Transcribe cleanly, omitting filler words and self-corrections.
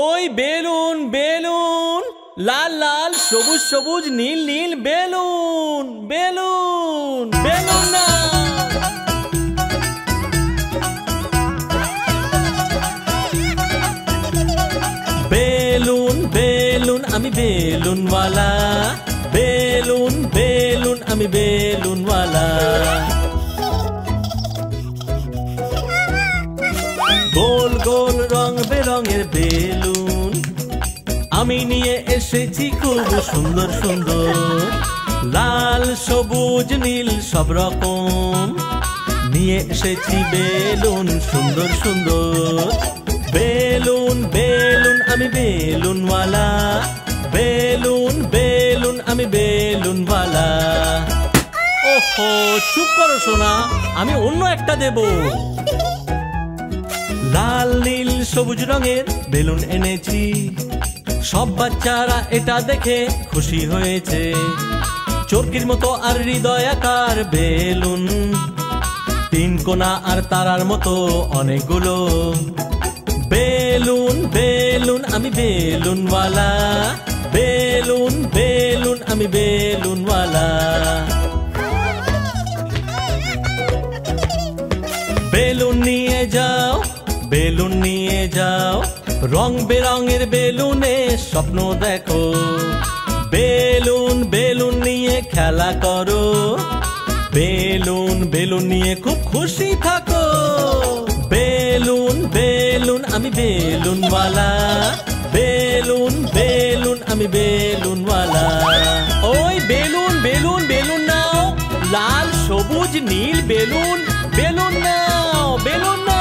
ওই balloon balloon, লাল লাল সবুজ সবুজ নীল নীল বেলুন বেলুন বেলুন না। বেলুন বেলুন আমি বেলুনওয়ালা, বেলুন বেলুন আমি বেলুনওয়ালা। গোল গোল রং বেরঙের বেলুন আমি নিয়ে এসেছি খুব সুন্দর সুন্দর, লাল সবুজ নীল সব রকম নিয়ে এসেছি বেলুন সুন্দর সুন্দর। বেলুন বেলুন আমি বেলুনওয়ালা, বেলুন বেলুন আমি বেলুনওয়ালা। ওহো চুপ করো সোনা, আমি অন্য একটা দেব। লাল নীল সবুজ রঙের বেলুন এনেছি, সব বাচ্চারা এটা দেখে খুশি হয়েছে। চরকির মতো আর হৃদয় আকার বেলুন, তিন কোনা আর তারার মতো অনেকগুলো। বেলুন বেলুন আমি বেলুনওয়ালা, বেলুন বেলুন আমি বেলুনওয়ালা। বেলুন নিয়ে যাও, বেলুন নিয়ে যাও, রং বেরঙের বেলুনে স্বপ্ন দেখো। বেলুন বেলুন নিয়ে খেলা করো, বেলুন বেলুন নিয়ে খুব খুশি থাকো। বেলুন বেলুন আমি বেলুনওয়ালা, বেলুন বেলুন আমি বেলুনওয়ালা। ওই বেলুন বেলুন বেলুন নাও, লাল সবুজ নীল বেলুন বেলুন নাও, বেলুন নাও।